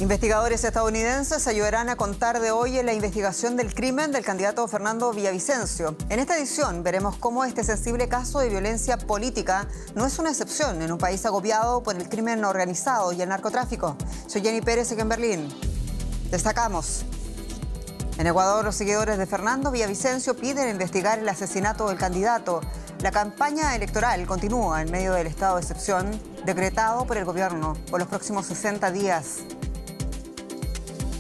Investigadores estadounidenses ayudarán a contar de hoy en la investigación del crimen del candidato Fernando Villavicencio. En esta edición veremos cómo este sensible caso de violencia política no es una excepción en un país agobiado por el crimen organizado y el narcotráfico. Soy Jenny Pérez aquí en Berlín. Destacamos. En Ecuador, los seguidores de Fernando Villavicencio piden investigar el asesinato del candidato. La campaña electoral continúa en medio del estado de excepción decretado por el gobierno por los próximos 60 días.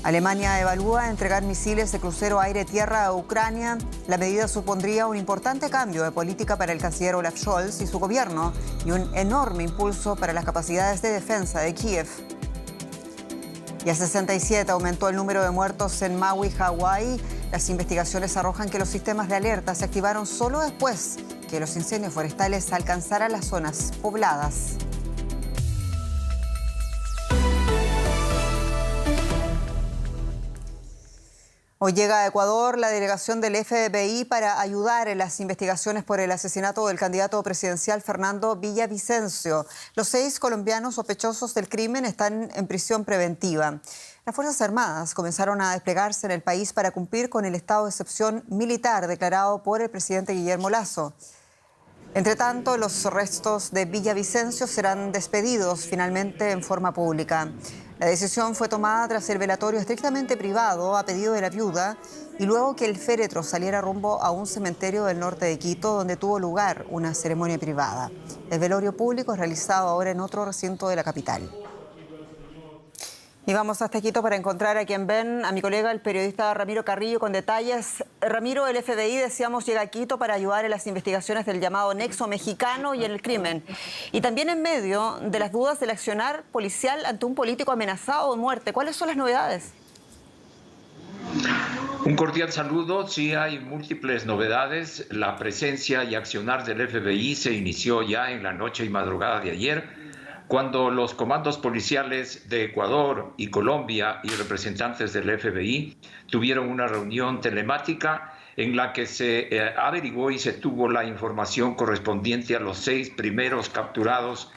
Alemania evalúa entregar misiles de crucero aire-tierra a Ucrania. La medida supondría un importante cambio de política para el canciller Olaf Scholz y su gobierno y un enorme impulso para las capacidades de defensa de Kiev. Y a 67 aumentó el número de muertos en Maui, Hawái. Las investigaciones arrojan que los sistemas de alerta se activaron solo después que los incendios forestales alcanzaran las zonas pobladas. Hoy llega a Ecuador la delegación del FBI para ayudar en las investigaciones por el asesinato del candidato presidencial Fernando Villavicencio. Los 6 colombianos sospechosos del crimen están en prisión preventiva. Las Fuerzas Armadas comenzaron a desplegarse en el país para cumplir con el estado de excepción militar declarado por el presidente Guillermo Lasso. Entre tanto, los restos de Villavicencio serán despedidos finalmente en forma pública. La decisión fue tomada tras el velatorio estrictamente privado a pedido de la viuda y luego que el féretro saliera rumbo a un cementerio del norte de Quito, donde tuvo lugar una ceremonia privada. El velorio público es realizado ahora en otro recinto de la capital. Y vamos hasta Quito para encontrar a quien ven, a mi colega, el periodista Ramiro Carrillo, con detalles. Ramiro, el FBI, decíamos, llega a Quito para ayudar en las investigaciones del llamado nexo mexicano y en el crimen. Y también en medio de las dudas del accionar policial ante un político amenazado de muerte. ¿Cuáles son las novedades? Un cordial saludo. Sí, hay múltiples novedades. La presencia y accionar del FBI se inició ya en la noche y madrugada de ayer, cuando los comandos policiales de Ecuador y Colombia y representantes del FBI tuvieron una reunión telemática en la que se averiguó y se tuvo la información correspondiente a los 6 primeros capturados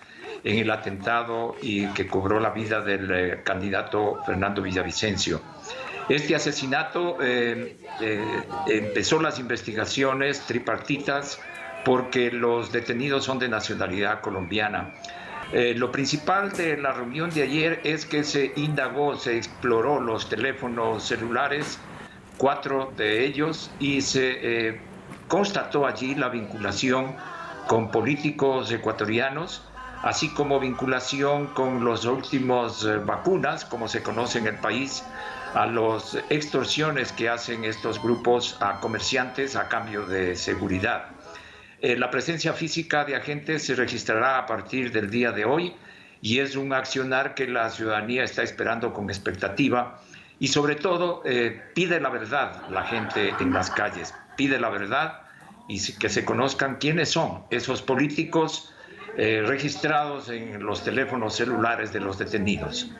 en el atentado y que cobró la vida del candidato Fernando Villavicencio. Este asesinato empezó las investigaciones tripartitas porque los detenidos son de nacionalidad colombiana. Lo principal de la reunión de ayer es que se indagó, se exploró los teléfonos celulares, 4 de ellos, y se constató allí la vinculación con políticos ecuatorianos, así como vinculación con los últimos vacunas, como se conoce en el país, a las extorsiones que hacen estos grupos a comerciantes a cambio de seguridad. La presencia física de agentes se registrará a partir del día de hoy y es un accionar que la ciudadanía está esperando con expectativa y sobre todo pide la verdad la gente en las calles, pide la verdad y que se conozcan quiénes son esos políticos registrados en los teléfonos celulares de los detenidos.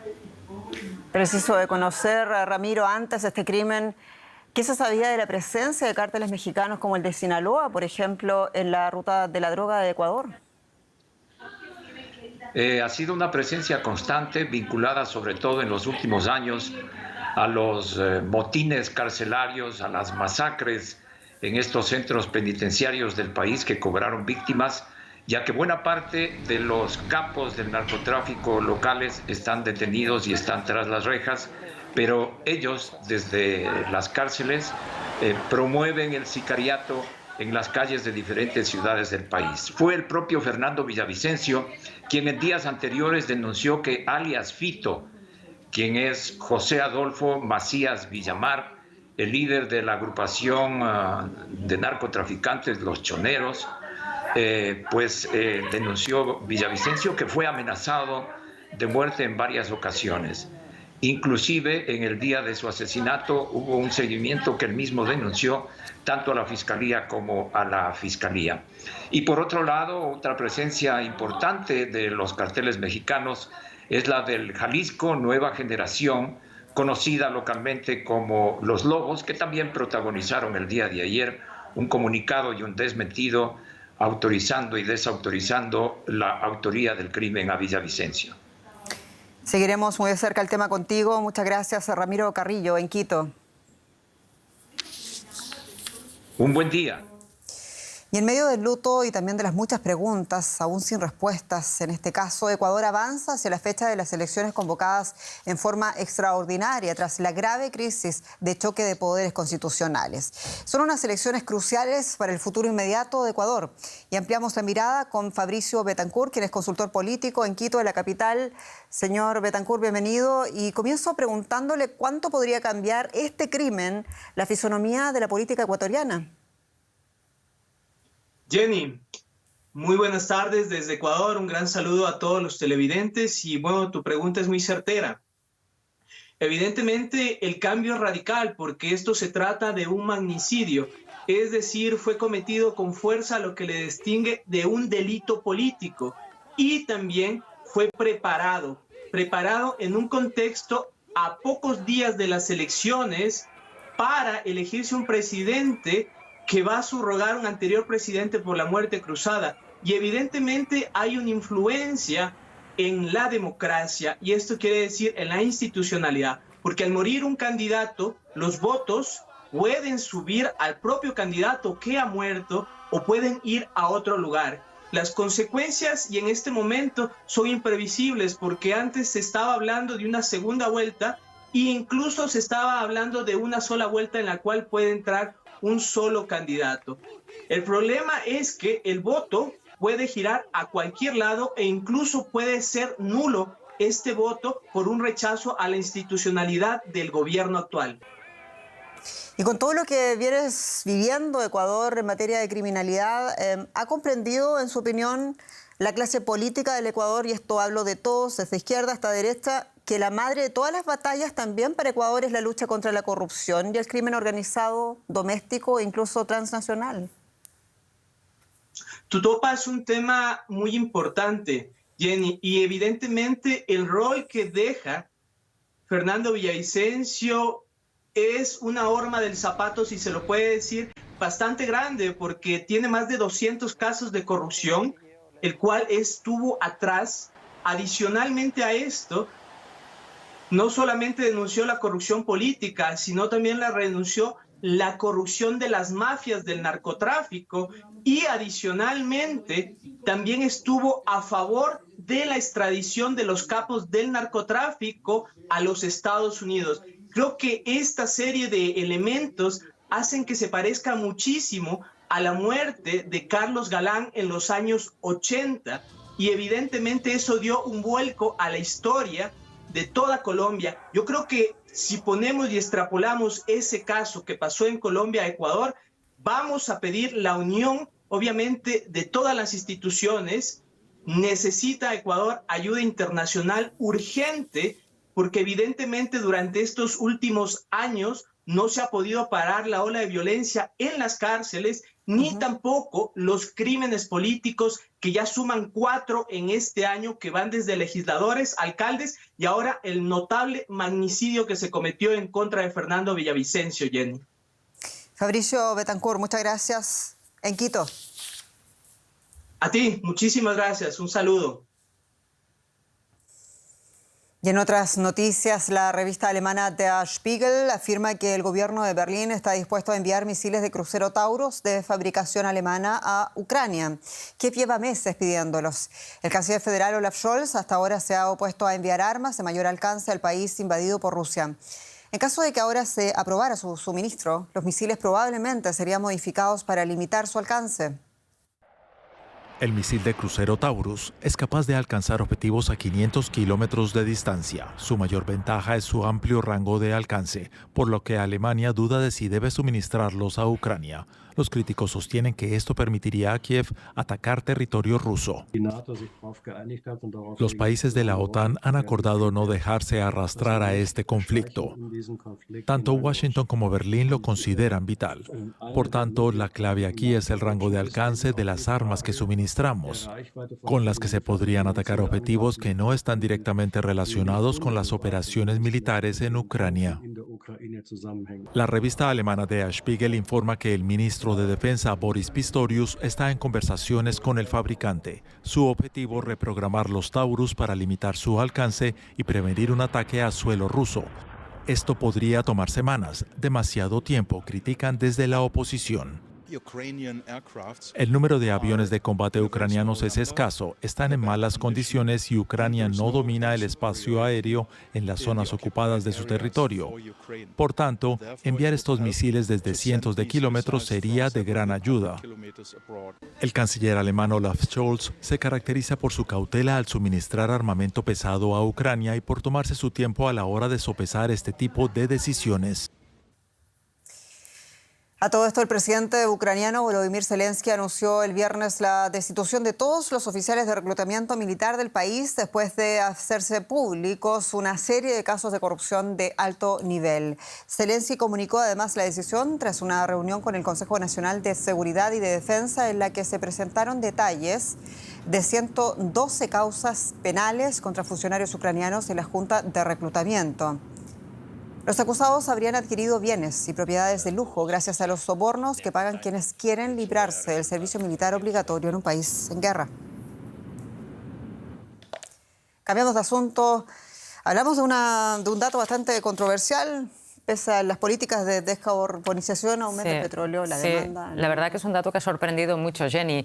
Preciso de conocer, Ramiro, antes de este crimen, ¿qué se sabía de la presencia de cárteles mexicanos como el de Sinaloa, por ejemplo, en la ruta de la droga de Ecuador? Ha sido una presencia constante, vinculada sobre todo en los últimos años a los motines carcelarios, a las masacres en estos centros penitenciarios del país que cobraron víctimas, ya que buena parte de los capos del narcotráfico locales están detenidos y están tras las rejas, pero ellos desde las cárceles promueven el sicariato en las calles de diferentes ciudades del país. Fue el propio Fernando Villavicencio quien en días anteriores denunció que alias Fito, quien es José Adolfo Macías Villamar, el líder de la agrupación de narcotraficantes Los Choneros, denunció Villavicencio que fue amenazado de muerte en varias ocasiones. Inclusive en el día de su asesinato hubo un seguimiento que él mismo denunció tanto a la Fiscalía como a la Fiscalía. Y por otro lado, otra presencia importante de los carteles mexicanos es la del Jalisco Nueva Generación, conocida localmente como Los Lobos, que también protagonizaron el día de ayer un comunicado y un desmentido autorizando y desautorizando la autoría del crimen a Villavicencio. Seguiremos muy de cerca el tema contigo. Muchas gracias, Ramiro Carrillo, en Quito. Un buen día. Y en medio del luto y también de las muchas preguntas, aún sin respuestas, en este caso, Ecuador avanza hacia la fecha de las elecciones convocadas en forma extraordinaria tras la grave crisis de choque de poderes constitucionales. Son unas elecciones cruciales para el futuro inmediato de Ecuador. Y ampliamos la mirada con Fabricio Betancourt, quien es consultor político en Quito, de la capital. Señor Betancourt, bienvenido. Y comienzo preguntándole cuánto podría cambiar este crimen la fisonomía de la política ecuatoriana. Jenny, muy buenas tardes desde Ecuador, un gran saludo a todos los televidentes y bueno, tu pregunta es muy certera. Evidentemente el cambio es radical porque esto se trata de un magnicidio, es decir, fue cometido con fuerza, lo que le distingue de un delito político, y también fue preparado en un contexto a pocos días de las elecciones para elegirse un presidente que va a subrogar a un anterior presidente por la muerte cruzada. Y evidentemente hay una influencia en la democracia, y esto quiere decir en la institucionalidad, porque al morir un candidato, los votos pueden subir al propio candidato que ha muerto o pueden ir a otro lugar. Las consecuencias, y en este momento, son imprevisibles, porque antes se estaba hablando de una segunda vuelta e incluso se estaba hablando de una sola vuelta en la cual puede entrar un solo candidato. El problema es que el voto puede girar a cualquier lado e incluso puede ser nulo este voto por un rechazo a la institucionalidad del gobierno actual. Y con todo lo que vienes viviendo, Ecuador, en materia de criminalidad, ¿ha comprendido, en su opinión, la clase política del Ecuador, y esto hablo de todos, desde izquierda hasta derecha, que la madre de todas las batallas también para Ecuador es la lucha contra la corrupción y el crimen organizado, doméstico e incluso transnacional? Tú topas un tema muy importante, Jenny, y evidentemente el rol que deja Fernando Villavicencio es una horma del zapato, si se lo puede decir, bastante grande, porque tiene más de 200 casos de corrupción, el cual estuvo atrás. Adicionalmente a esto, no solamente denunció la corrupción política, sino también denunció la corrupción de las mafias del narcotráfico, y adicionalmente también estuvo a favor de la extradición de los capos del narcotráfico a los Estados Unidos. Creo que esta serie de elementos hacen que se parezca muchísimo a la muerte de Carlos Galán en los años 80, y evidentemente eso dio un vuelco a la historia de toda Colombia. Yo creo que si ponemos y extrapolamos ese caso que pasó en Colombia a Ecuador, vamos a pedir la unión, obviamente, de todas las instituciones. Necesita Ecuador ayuda internacional urgente, porque evidentemente durante estos últimos años no se ha podido parar la ola de violencia en las cárceles, ni tampoco los crímenes políticos, que ya suman 4 en este año, que van desde legisladores, alcaldes y ahora el notable magnicidio que se cometió en contra de Fernando Villavicencio, Jenny. Fabricio Betancourt, muchas gracias. En Quito. A ti, muchísimas gracias. Un saludo. Y en otras noticias, la revista alemana Der Spiegel afirma que el gobierno de Berlín está dispuesto a enviar misiles de crucero Taurus de fabricación alemana a Ucrania. Kiev lleva meses pidiéndolos. El canciller federal Olaf Scholz hasta ahora se ha opuesto a enviar armas de mayor alcance al país invadido por Rusia. En caso de que ahora se aprobara su suministro, los misiles probablemente serían modificados para limitar su alcance. El misil de crucero Taurus es capaz de alcanzar objetivos a 500 kilómetros de distancia. Su mayor ventaja es su amplio rango de alcance, por lo que Alemania duda de si debe suministrarlos a Ucrania. Los críticos sostienen que esto permitiría a Kiev atacar territorio ruso. Los países de la OTAN han acordado no dejarse arrastrar a este conflicto. Tanto Washington como Berlín lo consideran vital. Por tanto, la clave aquí es el rango de alcance de las armas que suministramos, con las que se podrían atacar objetivos que no están directamente relacionados con las operaciones militares en Ucrania. La revista alemana Der Spiegel informa que el ministro de Defensa Boris Pistorius está en conversaciones con el fabricante. Su objetivo es reprogramar los Taurus para limitar su alcance y prevenir un ataque a suelo ruso. Esto podría tomar semanas, demasiado tiempo, critican desde la oposición. El número de aviones de combate ucranianos es escaso, están en malas condiciones y Ucrania no domina el espacio aéreo en las zonas ocupadas de su territorio. Por tanto, enviar estos misiles desde cientos de kilómetros sería de gran ayuda. El canciller alemán Olaf Scholz se caracteriza por su cautela al suministrar armamento pesado a Ucrania y por tomarse su tiempo a la hora de sopesar este tipo de decisiones. A todo esto, el presidente ucraniano Volodymyr Zelensky anunció el viernes la destitución de todos los oficiales de reclutamiento militar del país después de hacerse públicos una serie de casos de corrupción de alto nivel. Zelensky comunicó además la decisión tras una reunión con el Consejo Nacional de Seguridad y de Defensa en la que se presentaron detalles de 112 causas penales contra funcionarios ucranianos en la Junta de Reclutamiento. Los acusados habrían adquirido bienes y propiedades de lujo gracias a los sobornos que pagan quienes quieren librarse del servicio militar obligatorio en un país en guerra. Cambiamos de asunto. Hablamos de un dato bastante controversial. Pese a las políticas de descarbonización, aumenta el petróleo, la demanda. La verdad que es un dato que ha sorprendido mucho, Jenny.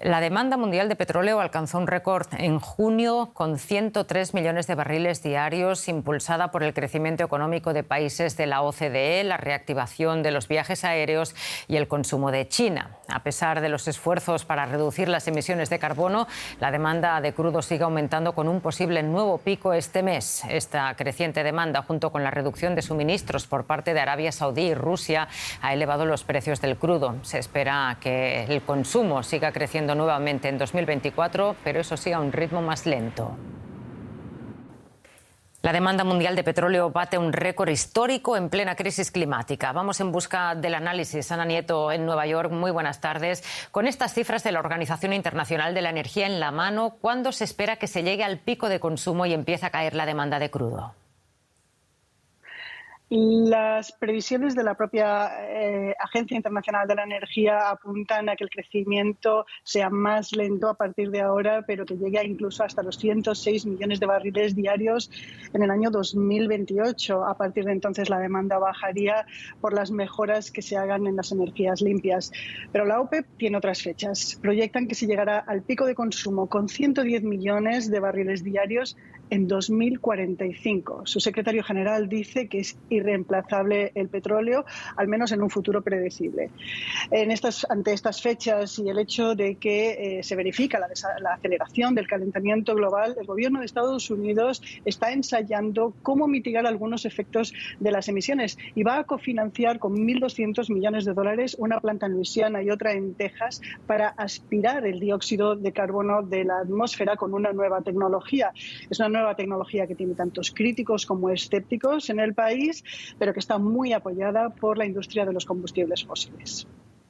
La demanda mundial de petróleo alcanzó un récord en junio con 103 millones de barriles diarios, impulsada por el crecimiento económico de países de la OCDE, la reactivación de los viajes aéreos y el consumo de China. A pesar de los esfuerzos para reducir las emisiones de carbono, la demanda de crudo sigue aumentando con un posible nuevo pico este mes. Esta creciente demanda, junto con la reducción de suministros por parte de Arabia Saudí y Rusia, ha elevado los precios del crudo. Se espera que el consumo siga creciendo nuevamente en 2024, pero eso sí a un ritmo más lento. La demanda mundial de petróleo bate un récord histórico en plena crisis climática. Vamos en busca del análisis. Ana Nieto, en Nueva York, muy buenas tardes. Con estas cifras de la Organización Internacional de la Energía en la mano, ¿cuándo se espera que se llegue al pico de consumo y empiece a caer la demanda de crudo? Las previsiones de la propia Agencia Internacional de la Energía apuntan a que el crecimiento sea más lento a partir de ahora, pero que llegue incluso hasta los 106 millones de barriles diarios en el año 2028. A partir de entonces la demanda bajaría por las mejoras que se hagan en las energías limpias. Pero la OPEP tiene otras fechas. Proyectan que se llegará al pico de consumo con 110 millones de barriles diarios en 2045. Su secretario general dice que es irreemplazable el petróleo, al menos en un futuro predecible. Ante estas fechas y el hecho de que se verifica la aceleración del calentamiento global, el gobierno de Estados Unidos está ensayando cómo mitigar algunos efectos de las emisiones y va a cofinanciar con $1.200 millones una planta en Luisiana y otra en Texas para aspirar el dióxido de carbono de la atmósfera con una nueva tecnología. Es una nueva tecnología que tiene tantos críticos como escépticos en el país, pero que está muy apoyada por la industria de los combustibles fósiles.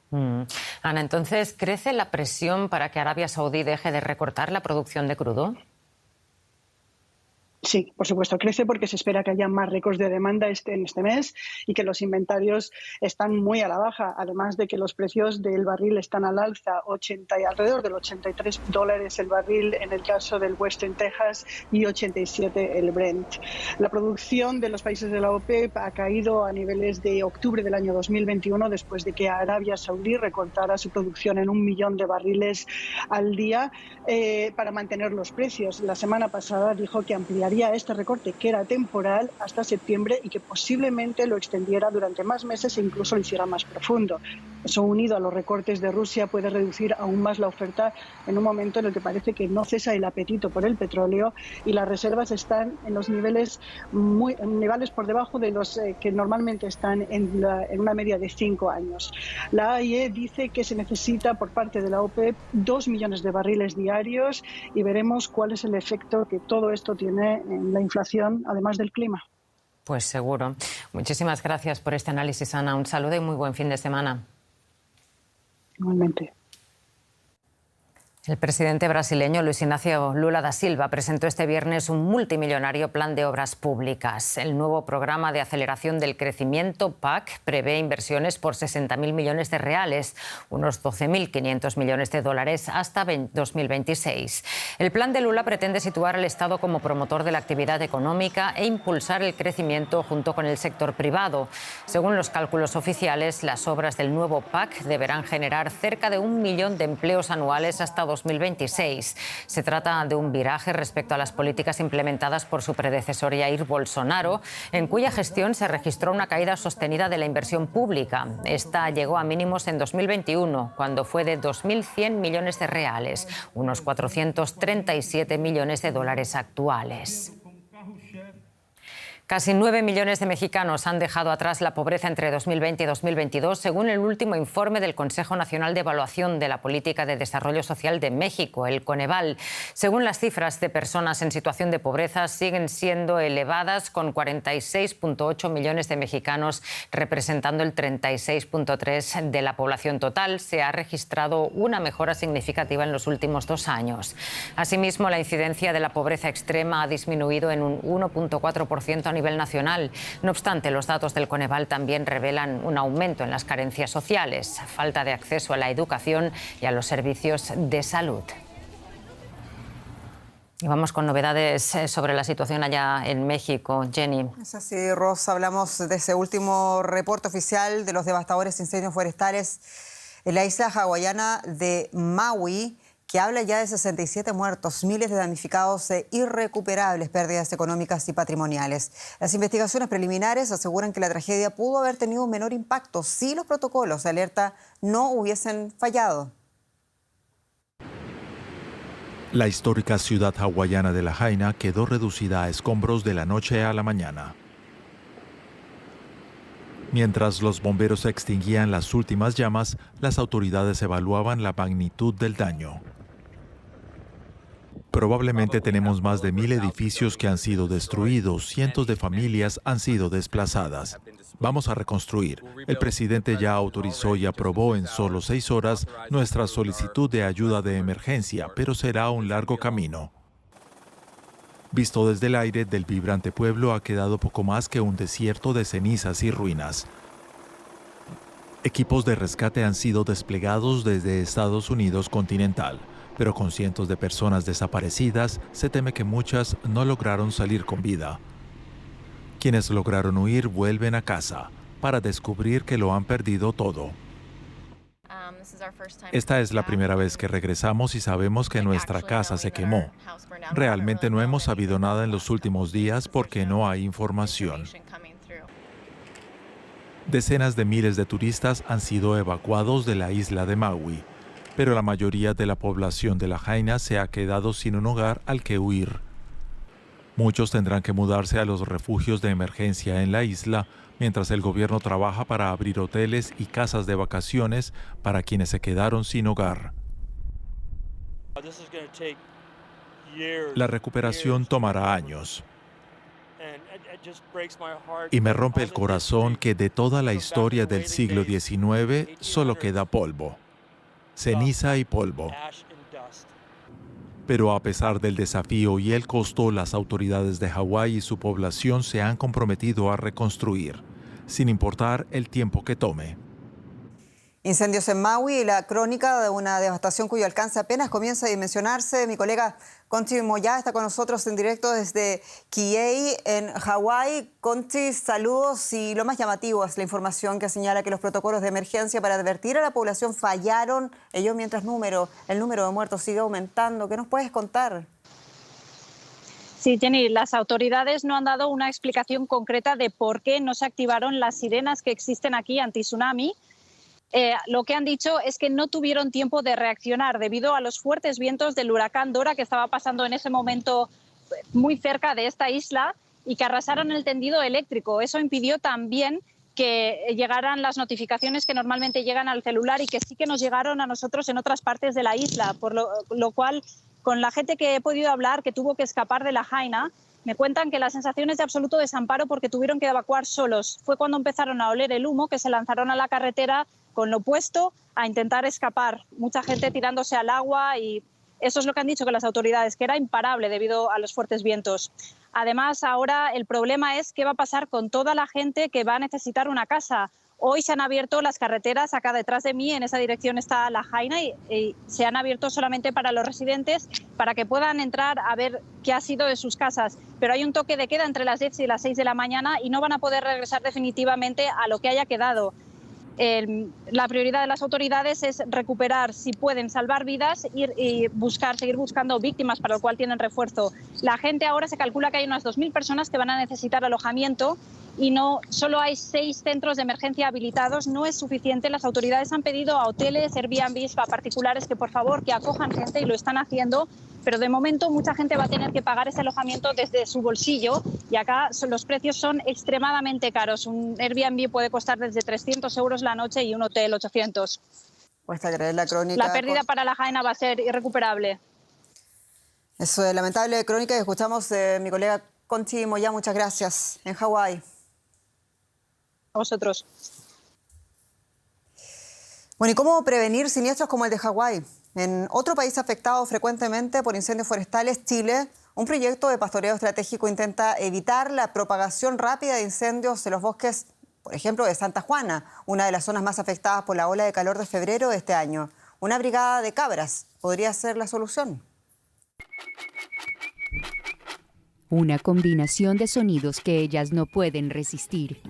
Ana, entonces, ¿crece la presión para que Arabia Saudí deje de recortar la producción de crudo? Sí, por supuesto, crece porque se espera que haya más récords de demanda en este mes y que los inventarios están muy a la baja, además de que los precios del barril están al alza, alrededor del $83 el barril en el caso del Western Texas y 87 el Brent. La producción de los países de la OPEP ha caído a niveles de octubre del año 2021 después de que Arabia Saudí recortara su producción en 1 millón de barriles al día para mantener los precios. La semana pasada dijo que ampliaría este recorte, que era temporal, hasta septiembre y que posiblemente lo extendiera durante más meses e incluso lo hiciera más profundo. Eso, unido a los recortes de Rusia, puede reducir aún más la oferta en un momento en el que parece que no cesa el apetito por el petróleo y las reservas están en los niveles por debajo de los que normalmente están en una media de 5 años. La AIE dice que se necesita por parte de la OPEP 2 millones de barriles diarios y veremos cuál es el efecto que todo esto tiene en la inflación, además del clima. Pues seguro. Muchísimas gracias por este análisis, Ana. Un saludo y muy buen fin de semana. Igualmente. El presidente brasileño Luis Ignacio Lula da Silva presentó este viernes un multimillonario plan de obras públicas. El nuevo programa de aceleración del crecimiento, PAC, prevé inversiones por 60.000 millones de reales, unos 12.500 millones de dólares hasta 2026. El plan de Lula pretende situar al Estado como promotor de la actividad económica e impulsar el crecimiento junto con el sector privado. Según los cálculos oficiales, las obras del nuevo PAC deberán generar cerca de 1 millón de empleos anuales hasta 2026. Se trata de un viraje respecto a las políticas implementadas por su predecesor Jair Bolsonaro, en cuya gestión se registró una caída sostenida de la inversión pública. Esta llegó a mínimos en 2021, cuando fue de 2.100 millones de reales, unos 437 millones de dólares actuales. Casi 9 millones de mexicanos han dejado atrás la pobreza entre 2020 y 2022, según el último informe del Consejo Nacional de Evaluación de la Política de Desarrollo Social de México, el Coneval. Según las cifras de personas en situación de pobreza, siguen siendo elevadas, con 46,8 millones de mexicanos representando el 36,3% de la población total. Se ha registrado una mejora significativa en los últimos 2 años. Asimismo, la incidencia de la pobreza extrema ha disminuido en un 1,4% a nivel nacional. No obstante, los datos del Coneval también revelan un aumento en las carencias sociales, falta de acceso a la educación y a los servicios de salud. Y vamos con novedades sobre la situación allá en México. Jenny. Es así, Ross. Hablamos de ese último reporte oficial de los devastadores incendios forestales en la isla hawaiana de Maui, que habla ya de 67 muertos, miles de damnificados e irrecuperables pérdidas económicas y patrimoniales. Las investigaciones preliminares aseguran que la tragedia pudo haber tenido un menor impacto si los protocolos de alerta no hubiesen fallado. La histórica ciudad hawaiana de Lahaina quedó reducida a escombros de la noche a la mañana. Mientras los bomberos extinguían las últimas llamas, las autoridades evaluaban la magnitud del daño. Probablemente tenemos más de 1,000 edificios que han sido destruidos, cientos de familias han sido desplazadas. Vamos a reconstruir. El presidente ya autorizó y aprobó en solo 6 horas nuestra solicitud de ayuda de emergencia, pero será un largo camino. Visto desde el aire del vibrante pueblo, ha quedado poco más que un desierto de cenizas y ruinas. Equipos de rescate han sido desplegados desde Estados Unidos continental, pero con cientos de personas desaparecidas, se teme que muchas no lograron salir con vida. Quienes lograron huir vuelven a casa para descubrir que lo han perdido todo. Esta es la primera vez que regresamos y sabemos que nuestra casa se quemó. Realmente no hemos sabido nada en los últimos días porque no hay información. Decenas de miles de turistas han sido evacuados de la isla de Maui, pero la mayoría de la población de Lahaina se ha quedado sin un hogar al que huir. Muchos tendrán que mudarse a los refugios de emergencia en la isla, mientras el gobierno trabaja para abrir hoteles y casas de vacaciones para quienes se quedaron sin hogar. La recuperación tomará años. Y me rompe el corazón que de toda la historia del siglo XIX solo queda polvo, ceniza y polvo. Pero a pesar del desafío y el costo, las autoridades de Hawái y su población se han comprometido a reconstruir, sin importar el tiempo que tome. Incendios en Maui y la crónica de una devastación cuyo alcance apenas comienza a dimensionarse. Mi colega Conchi Moyá está con nosotros en directo desde Kihei, en Hawái. Conchi, saludos. Y lo más llamativo es la información que señala que los protocolos de emergencia para advertir a la población fallaron, ello mientras el número de muertos sigue aumentando. ¿Qué nos puedes contar? Sí, Jenny, las autoridades no han dado una explicación concreta de por qué no se activaron las sirenas que existen aquí anti-tsunami. Lo que han dicho es que no tuvieron tiempo de reaccionar debido a los fuertes vientos del huracán Dora que estaba pasando en ese momento muy cerca de esta isla y que arrasaron el tendido eléctrico. Eso impidió también que llegaran las notificaciones que normalmente llegan al celular y que sí que nos llegaron a nosotros en otras partes de la isla, por lo cual con la gente que he podido hablar que tuvo que escapar de Lahaina, me cuentan que la sensación es de absoluto desamparo porque tuvieron que evacuar solos. Fue cuando empezaron a oler el humo que se lanzaron a la carretera con lo opuesto a intentar escapar. Mucha gente tirándose al agua y Eso es lo que han dicho que las autoridades, que era imparable debido a los fuertes vientos. Además, ahora el problema es qué va a pasar con toda la gente que va a necesitar una casa. Hoy se han abierto las carreteras, acá detrás de mí, en esa dirección está La Jaina, y se han abierto solamente para los residentes, para que puedan entrar a ver qué ha sido de sus casas. Pero hay un toque de queda entre las 10 y las 6 de la mañana y no van a poder regresar definitivamente a lo que haya quedado. La prioridad de las autoridades es recuperar, si pueden, salvar vidas y seguir buscando víctimas, para lo cual tienen refuerzo. La gente ahora se calcula que hay unas 2.000 personas que van a necesitar alojamiento y no solo hay 6 centros de emergencia habilitados. No es suficiente. Las autoridades han pedido a hoteles, Airbnb, a particulares que por favor que acojan gente, y lo están haciendo. Pero de momento mucha gente va a tener que pagar ese alojamiento desde su bolsillo, y acá los precios son extremadamente caros. Un Airbnb puede costar desde 300 euros la noche y un hotel 800. Cuesta creer la crónica. La pérdida para La Jaina va a ser irrecuperable. Eso es lamentable crónica que escuchamos de mi colega Conchi Moya. Muchas gracias. En Hawái. A vosotros. Bueno, ¿y cómo prevenir siniestros como el de Hawái? En otro país afectado frecuentemente por incendios forestales, Chile, un proyecto de pastoreo estratégico intenta evitar la propagación rápida de incendios en los bosques, por ejemplo, de Santa Juana, una de las zonas más afectadas por la ola de calor de febrero de este año. Una brigada de cabras podría ser la solución. Una combinación de sonidos que ellas no pueden resistir.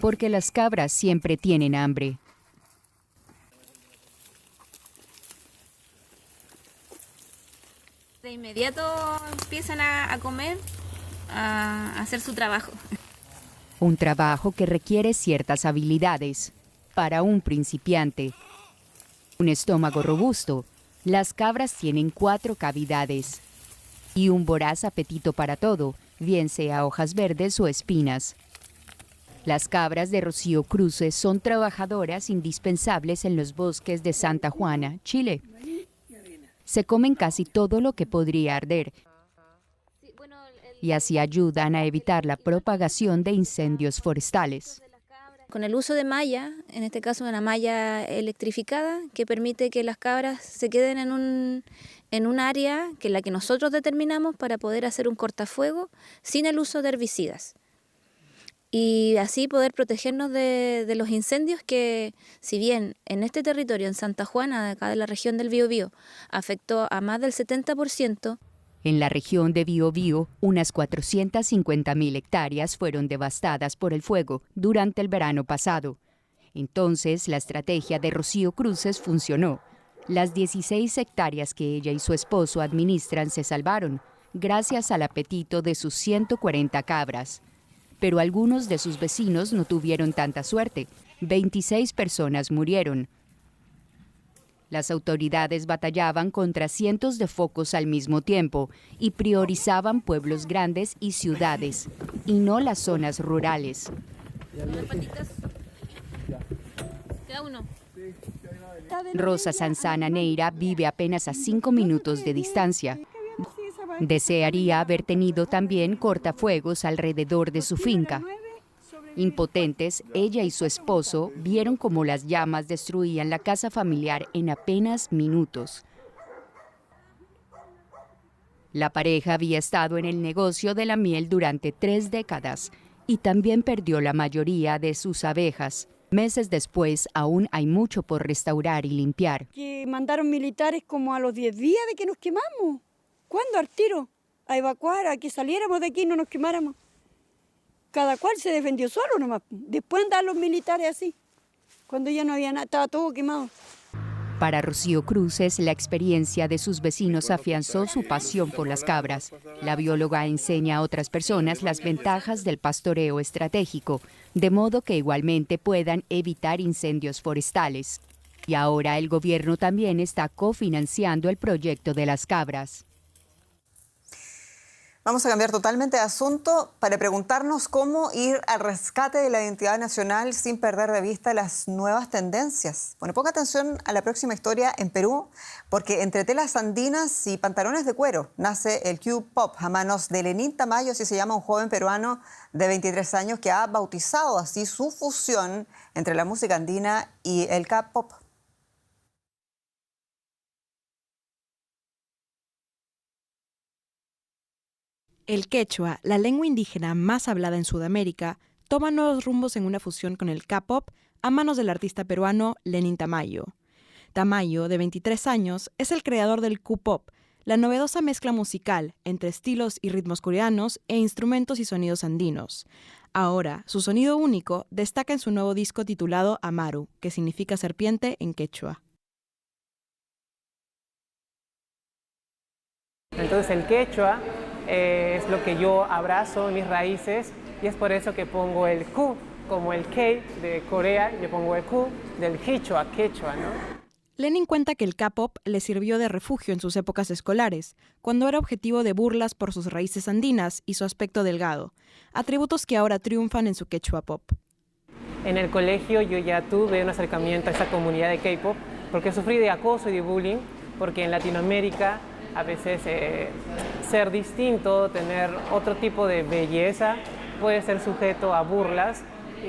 Porque las cabras siempre tienen hambre. De inmediato empiezan a comer, a hacer su trabajo. Un trabajo que requiere ciertas habilidades para un principiante. Un estómago robusto, las cabras tienen 4 cavidades y un voraz apetito para todo, bien sea hojas verdes o espinas. Las cabras de Rocío Cruces son trabajadoras indispensables en los bosques de Santa Juana, Chile. Se comen casi todo lo que podría arder y así ayudan a evitar la propagación de incendios forestales. Con el uso de malla, en este caso una malla electrificada, que permite que las cabras se queden en un área que es la que nosotros determinamos para poder hacer un cortafuego sin el uso de herbicidas. Y así poder protegernos de los incendios que, si bien en este territorio, en Santa Juana, de acá de la región del Biobío, afectó a más del 70%. En la región de Biobío, unas 450.000 hectáreas fueron devastadas por el fuego durante el verano pasado. Entonces, la estrategia de Rocío Cruces funcionó. Las 16 hectáreas que ella y su esposo administran se salvaron, gracias al apetito de sus 140 cabras. Pero algunos de sus vecinos no tuvieron tanta suerte. 26 personas murieron. Las autoridades batallaban contra cientos de focos al mismo tiempo y priorizaban pueblos grandes y ciudades, y no las zonas rurales. Rosa Sanzana Neira vive apenas a 5 minutos de distancia. Desearía haber tenido también cortafuegos alrededor de su finca. Impotentes, ella y su esposo vieron cómo las llamas destruían la casa familiar en apenas minutos. La pareja había estado en el negocio de la miel durante 3 décadas y también perdió la mayoría de sus abejas. Meses después, aún hay mucho por restaurar y limpiar. Que mandaron militares como a los 10 días de que nos quemamos. ¿Cuándo? Al tiro, a evacuar, a que saliéramos de aquí y no nos quemáramos. Cada cual se defendió solo nomás. Después andaban los militares así, cuando ya no había nada, estaba todo quemado. Para Rocío Cruces, la experiencia de sus vecinos afianzó su pasión por las cabras. La bióloga enseña a otras personas las ventajas del pastoreo estratégico, de modo que igualmente puedan evitar incendios forestales. Y ahora el gobierno también está cofinanciando el proyecto de las cabras. Vamos a cambiar totalmente de asunto para preguntarnos cómo ir al rescate de la identidad nacional sin perder de vista las nuevas tendencias. Bueno, ponga atención a la próxima historia en Perú, porque entre telas andinas y pantalones de cuero nace el Q-Pop a manos de Lenín Tamayo, así se llama un joven peruano de 23 años que ha bautizado así su fusión entre la música andina y el K-Pop. El quechua, la lengua indígena más hablada en Sudamérica, toma nuevos rumbos en una fusión con el K-pop a manos del artista peruano Lenin Tamayo. Tamayo, de 23 años, es el creador del Q-pop, la novedosa mezcla musical entre estilos y ritmos coreanos e instrumentos y sonidos andinos. Ahora, su sonido único destaca en su nuevo disco titulado Amaru, que significa serpiente en quechua. Entonces el quechua es lo que yo abrazo en mis raíces y es por eso que pongo el Q, como el K de Corea, yo pongo el Q del quechua, ¿no? Lenin cuenta que el K-pop le sirvió de refugio en sus épocas escolares, cuando era objetivo de burlas por sus raíces andinas y su aspecto delgado, atributos que ahora triunfan en su quechua pop. En el colegio yo ya tuve un acercamiento a esa comunidad de K-pop porque sufrí de acoso y de bullying, porque en Latinoamérica a veces ser distinto, tener otro tipo de belleza, puede ser sujeto a burlas,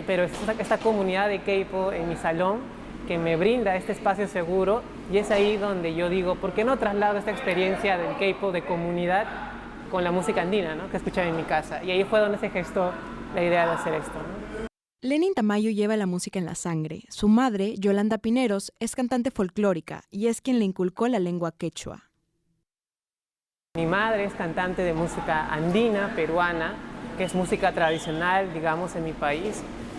pero es esta comunidad de K-pop en mi salón que me brinda este espacio seguro y es ahí donde yo digo, ¿por qué no traslado esta experiencia del K-pop de comunidad con la música andina, ¿no? Que escuchaba en mi casa? Y ahí fue donde se gestó la idea de hacer esto, ¿no? Lenin Tamayo lleva la música en la sangre. Su madre, Yolanda Pineros, es cantante folclórica y es quien le inculcó la lengua quechua. Mi madre es cantante de música andina, peruana, que es música tradicional, digamos, en mi país.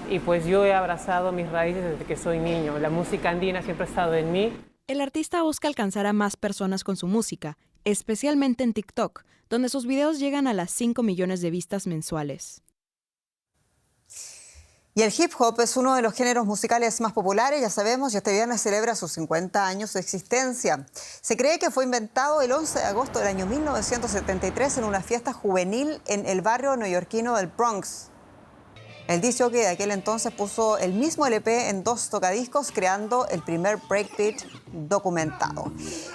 Y pues yo he abrazado mis raíces desde que soy niño. La música andina siempre ha estado en mí. El artista busca alcanzar a más personas con su música, especialmente en TikTok, donde sus videos llegan a las 5 millones de vistas mensuales. Y el hip hop es uno de los géneros musicales más populares, ya sabemos, y este viernes celebra sus 50 años de existencia. Se cree que fue inventado el 11 de agosto del año 1973 en una fiesta juvenil en el barrio neoyorquino del Bronx. El disc jockey de aquel entonces puso el mismo LP en 2 tocadiscos, creando el primer breakbeat documentado.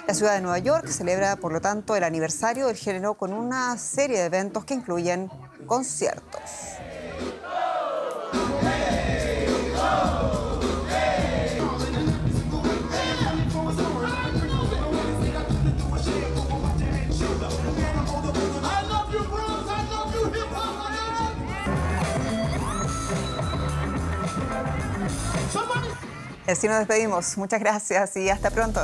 La ciudad de Nueva York celebra, por lo tanto, el aniversario del género con una serie de eventos que incluyen conciertos. Así nos despedimos. Muchas gracias y hasta pronto.